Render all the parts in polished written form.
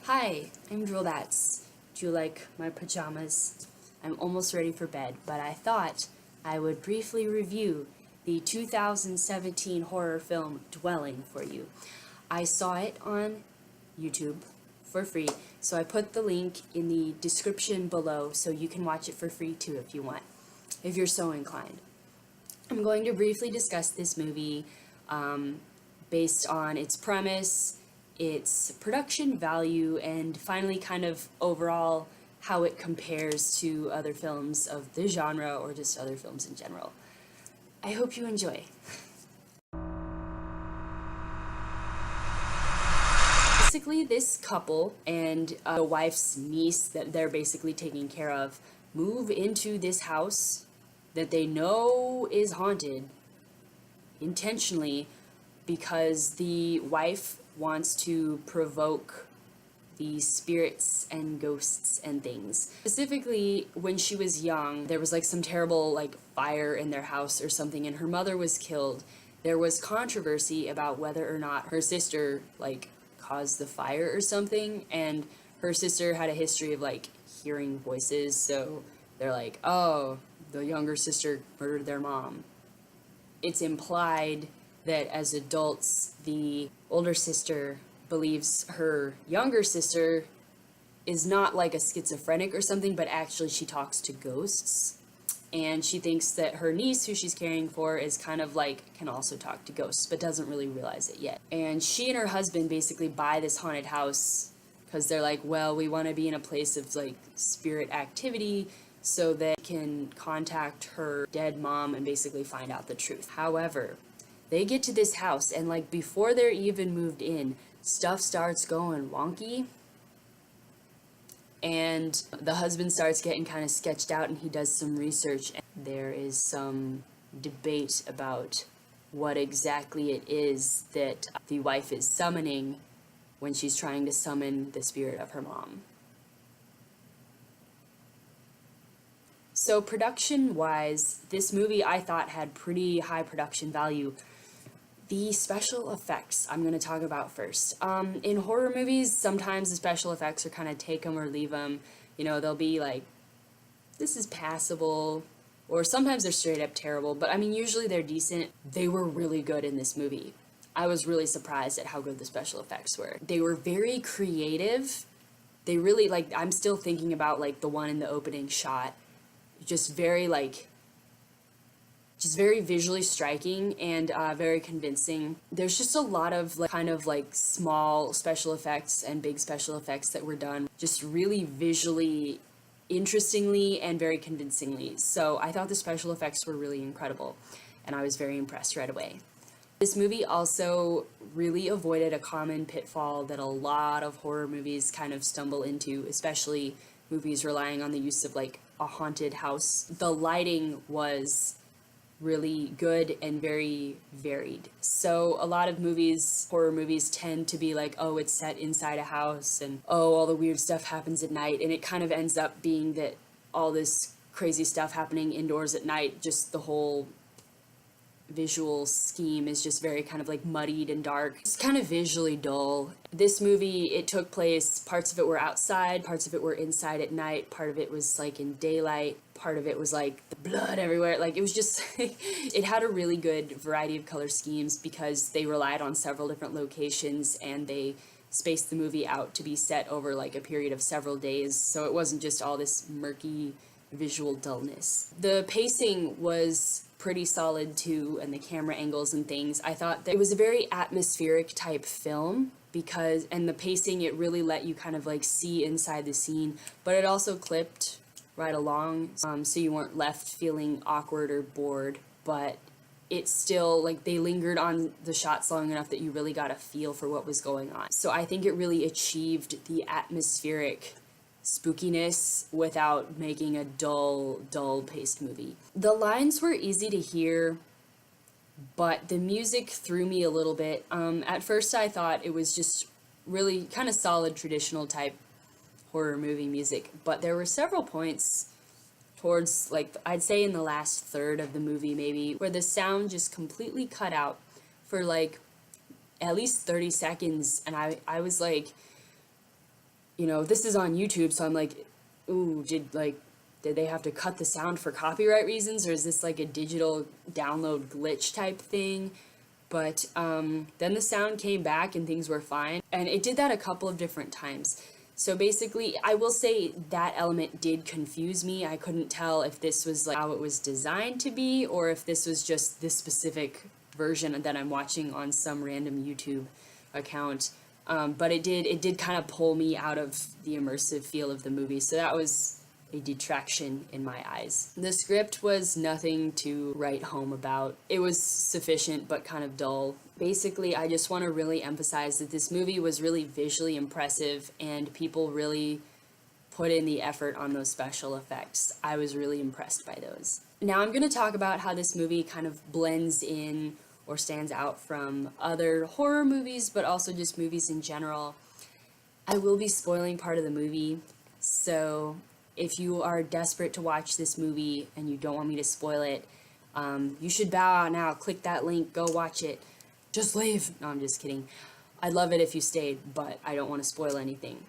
Hi, I'm Droolbatz. Do you like my pajamas? I'm almost ready for bed, but I thought I would briefly review the 2017 horror film Dwelling for you. I saw it on YouTube for free, so I put the link in the description below so you can watch it for free too if you want, if you're so inclined. I'm going to briefly discuss this movie based on its premise, its production value, and finally kind of overall how it compares to other films of the genre or just other films in general. I hope you enjoy. Basically, this couple and the wife's niece that they're basically taking care of move into this house that they know is haunted intentionally because the wife wants to provoke the spirits and ghosts and things. Specifically, when she was young, there was like some terrible like fire in their house or something, and her mother was killed. There was controversy about whether or not her sister like caused the fire or something, and her sister had a history of like hearing voices, so they're like, oh, the younger sister murdered their mom. It's implied that as adults, the older sister believes her younger sister is not like a schizophrenic or something, but actually she talks to ghosts. And she thinks that her niece, who she's caring for, is kind of like, can also talk to ghosts, but doesn't really realize it yet. And she and her husband basically buy this haunted house because they're like, well, we want to be in a place of like spirit activity so that they can contact her dead mom and basically find out the truth. However, they get to this house and like before they're even moved in, stuff starts going wonky. And the husband starts getting kind of sketched out and he does some research. And there is some debate about what exactly it is that the wife is summoning when she's trying to summon the spirit of her mom. So production-wise, this movie I thought had pretty high production value. The special effects I'm going to talk about first. In horror movies, sometimes the special effects are kind of take them or leave them. You know, they'll be like, this is passable, or sometimes they're straight up terrible, but I mean, usually they're decent. They were really good in this movie. I was really surprised at how good the special effects were. They were very creative. They really, like, I'm still thinking about, like, the one in the opening shot. Just very visually striking and very convincing. There's just a lot of like, kind of like small special effects and big special effects that were done just really visually interestingly and very convincingly. So I thought the special effects were really incredible and I was very impressed right away. This movie also really avoided a common pitfall that a lot of horror movies kind of stumble into, especially movies relying on the use of like a haunted house. The lighting was really good and very varied. So a lot of movies, horror movies, tend to be like, oh, it's set inside a house and oh, all the weird stuff happens at night, and it kind of ends up being that all this crazy stuff happening indoors at night, just the whole visual scheme is just very kind of like muddied and dark. It's kind of visually dull. This movie, it took place, parts of it were outside, parts of it were inside at night, part of it was like in daylight, part of it was like the blood everywhere. Like it was just, it had a really good variety of color schemes because they relied on several different locations and they spaced the movie out to be set over like a period of several days. So it wasn't just all this murky visual dullness. The pacing was pretty solid too, and the camera angles and things. I thought that it was a very atmospheric type film because, and the pacing, it really let you kind of like see inside the scene, but it also clipped right along, so you weren't left feeling awkward or bored, but it's still like they lingered on the shots long enough that you really got a feel for what was going on. So I think it really achieved the atmospheric spookiness without making a dull-paced movie. The lines were easy to hear, but the music threw me a little bit. At first I thought it was just really kind of solid traditional type horror movie music, but there were several points towards, like, I'd say in the last third of the movie maybe, where the sound just completely cut out for like at least 30 seconds, and I was like, this is on YouTube, so I'm like, ooh, did they have to cut the sound for copyright reasons, or is this like a digital download glitch type thing? But then the sound came back and things were fine. And it did that a couple of different times. So basically, I will say that element did confuse me. I couldn't tell if this was like how it was designed to be, or if this was just this specific version that I'm watching on some random YouTube account. But it did kind of pull me out of the immersive feel of the movie. So that was a detraction in my eyes. The script was nothing to write home about. It was sufficient but kind of dull. Basically, I just want to really emphasize that this movie was really visually impressive and people really put in the effort on those special effects. I was really impressed by those. Now I'm going to talk about how this movie kind of blends in or stands out from other horror movies, but also just movies in general. I will be spoiling part of the movie, so if you are desperate to watch this movie and you don't want me to spoil it, you should bow out now, click that link, go watch it. Just leave. No, I'm just kidding. I'd love it if you stayed, but I don't want to spoil anything.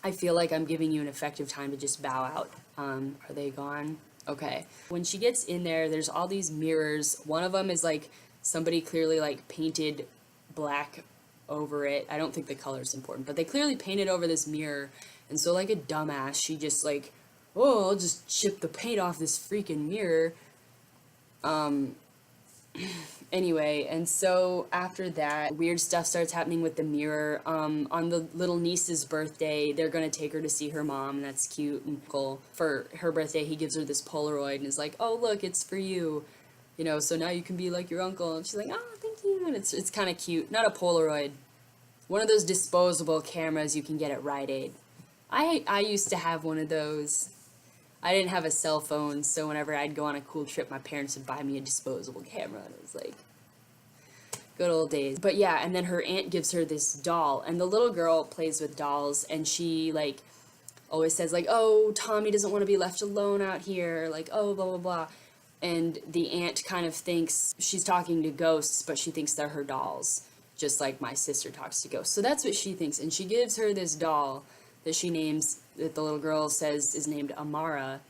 I feel like I'm giving you an effective time to just bow out. Are they gone? Okay. When she gets in there, there's all these mirrors. One of them is like somebody clearly like painted black over it. I don't think the color is important, but they clearly painted over this mirror. And so like a dumbass, she just like, oh, I'll just chip the paint off this freaking mirror. Anyway, and so after that, weird stuff starts happening with the mirror. On the little niece's birthday, they're gonna take her to see her mom, and that's cute. And cool. For her birthday, he gives her this Polaroid and is like, oh, look, it's for you. So now you can be like your uncle. And she's like, oh, thank you. And it's kind of cute. Not a Polaroid. One of those disposable cameras you can get at Rite Aid. I used to have one of those. I didn't have a cell phone, so whenever I'd go on a cool trip, my parents would buy me a disposable camera, and it was like, good old days. But yeah, and then her aunt gives her this doll, and the little girl plays with dolls, and she, like, always says, like, oh, Tommy doesn't want to be left alone out here, like, oh, blah, blah, blah. And the aunt kind of thinks she's talking to ghosts, but she thinks they're her dolls, just like my sister talks to ghosts. So that's what she thinks, and she gives her this doll that the little girl says is named Amara,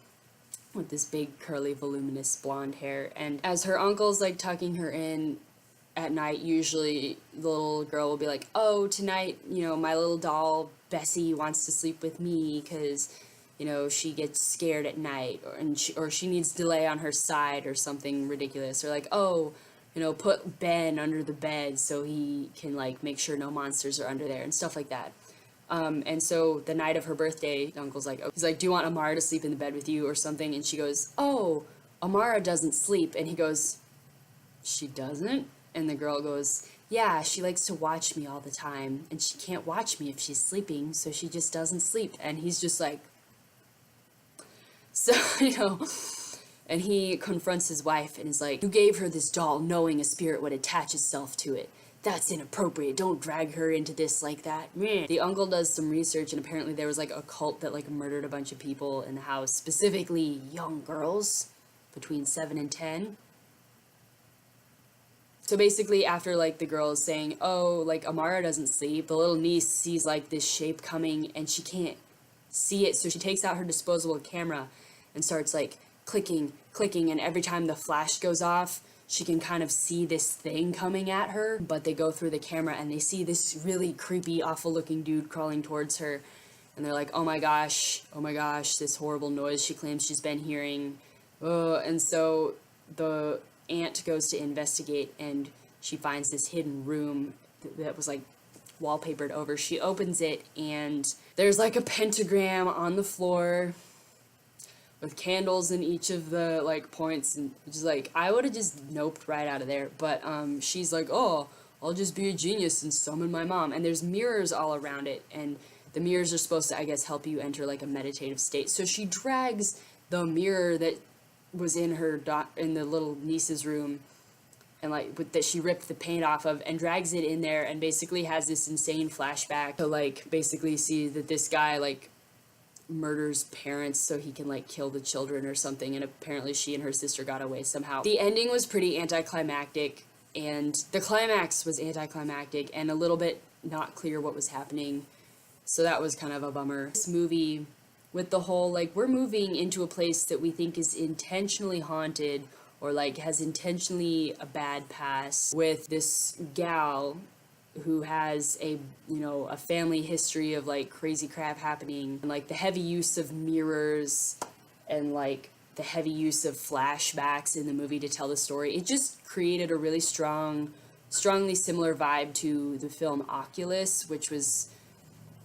with this big curly voluminous blonde hair. And as her uncle's like tucking her in at night, usually the little girl will be like, oh, tonight, my little doll Bessie wants to sleep with me because she gets scared at night, or she needs to lay on her side or something ridiculous, or like, oh, put Ben under the bed so he can like make sure no monsters are under there and stuff like that. And so the night of her birthday, the uncle's like, he's like, do you want Amara to sleep in the bed with you or something? And she goes, oh, Amara doesn't sleep. And he goes, she doesn't? And the girl goes, yeah, she likes to watch me all the time, and she can't watch me if she's sleeping, so she just doesn't sleep. And he's just like, so, and he confronts his wife and is like, you gave her this doll knowing a spirit would attach itself to it. That's inappropriate. Don't drag her into this like that. The uncle does some research, and apparently there was like a cult that like murdered a bunch of people in the house, specifically young girls between 7 and 10. So basically after like the girl is saying, oh, like Amara doesn't sleep, the little niece sees like this shape coming and she can't see it. So she takes out her disposable camera and starts like clicking, and every time the flash goes off, she can kind of see this thing coming at her, but they go through the camera and they see this really creepy, awful looking dude crawling towards her. And they're like, oh my gosh, this horrible noise she claims she's been hearing. And so the aunt goes to investigate, and she finds this hidden room that was like wallpapered over. She opens it, and there's like a pentagram on the floor with candles in each of the like points, and just like I would have just noped right out of there. But she's like, oh, I'll just be a genius and summon my mom. And there's mirrors all around it, and the mirrors are supposed to, I guess, help you enter like a meditative state. So she drags the mirror that was in in the little niece's room, and like that she ripped the paint off of, and drags it in there, and basically has this insane flashback to like basically see that this guy like murders parents so he can like kill the children or something, and apparently she and her sister got away somehow. The ending was pretty anticlimactic, and the climax was anticlimactic and a little bit not clear what was happening. So that was kind of a bummer. This movie, with the whole, like, we're moving into a place that we think is intentionally haunted or, like, has intentionally a bad past, with this gal who has a, you know, a family history of, like, crazy crap happening, and, like, the heavy use of mirrors and, like, the heavy use of flashbacks in the movie to tell the story. It just created a really strongly similar vibe to the film Oculus, which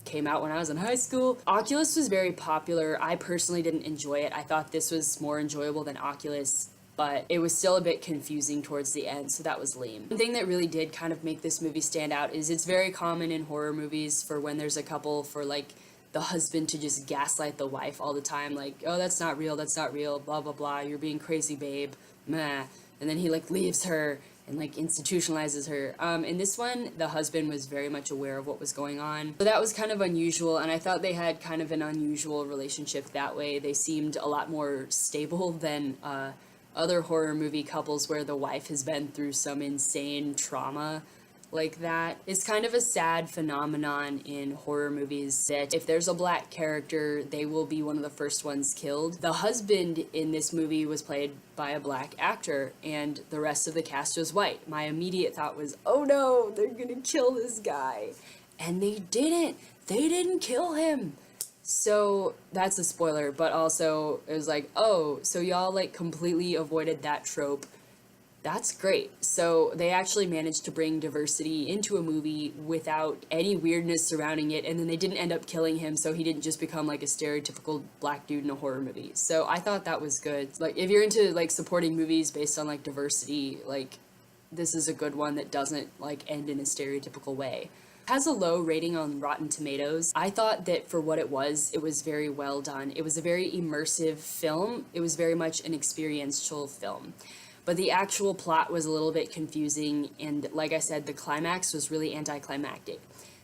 came out when I was in high school. Oculus was very popular. I personally didn't enjoy it. I thought this was more enjoyable than Oculus, but it was still a bit confusing towards the end, so that was lame. One thing that really did kind of make this movie stand out is it's very common in horror movies for when there's a couple, for like the husband to just gaslight the wife all the time, like, oh, that's not real, blah blah blah, you're being crazy, babe, meh. And then he like leaves her and like institutionalizes her. In this one, the husband was very much aware of what was going on. So that was kind of unusual, and I thought they had kind of an unusual relationship that way. They seemed a lot more stable than other horror movie couples where the wife has been through some insane trauma like that. It's kind of a sad phenomenon in horror movies that if there's a black character, they will be one of the first ones killed. The husband in this movie was played by a black actor, and the rest of the cast was white. My immediate thought was, oh no, they're gonna kill this guy. And they didn't. They didn't kill him. So that's a spoiler, but also it was like, oh, so y'all like completely avoided that trope. That's great. So they actually managed to bring diversity into a movie without any weirdness surrounding it, and then they didn't end up killing him, so he didn't just become like a stereotypical black dude in a horror movie. So I thought that was good. Like, if you're into like supporting movies based on like diversity, like this is a good one that doesn't like end in a stereotypical way. It has a low rating on Rotten Tomatoes. I thought that for what it was very well done. It was a very immersive film. It was very much an experiential film. But the actual plot was a little bit confusing, and like I said, the climax was really anticlimactic.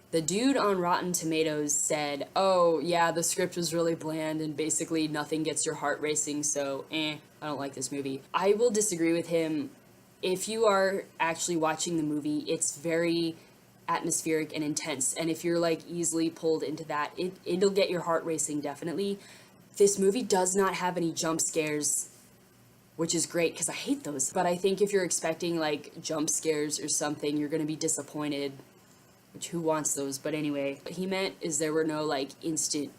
The dude on Rotten Tomatoes said, oh yeah, the script was really bland and basically nothing gets your heart racing, so I don't like this movie. I will disagree with him. If you are actually watching the movie, it's very atmospheric and intense, and if you're like easily pulled into that, it'll get your heart racing, definitely. This movie does not have any jump scares, which is great because I hate those. But I think if you're expecting like jump scares or something, you're gonna be disappointed, which who wants those? But anyway, what he meant is there were no like instant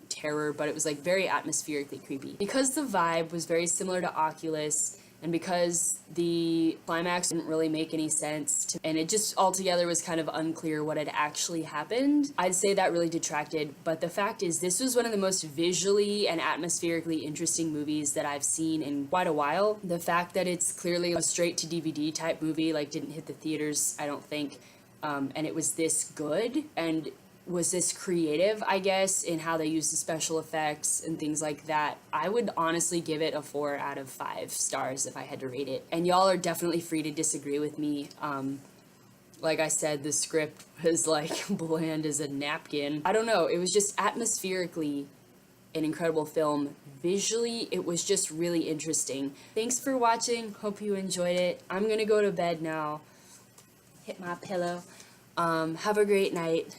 terror, but it was like very atmospherically creepy. Because the vibe was very similar to Oculus, and because the climax didn't really make any sense, and it just altogether was kind of unclear what had actually happened, I'd say that really detracted. But the fact is, this was one of the most visually and atmospherically interesting movies that I've seen in quite a while. The fact that it's clearly a straight-to-DVD type movie, like didn't hit the theaters, I don't think, and it was this good, and was this creative, I guess, in how they used the special effects and things like that. I would honestly give it a 4 out of 5 stars if I had to rate it. And y'all are definitely free to disagree with me. Like I said, the script was like bland as a napkin. I don't know, it was just atmospherically an incredible film. Visually, it was just really interesting. Thanks for watching. Hope you enjoyed it. I'm gonna go to bed now. Hit my pillow. Have a great night.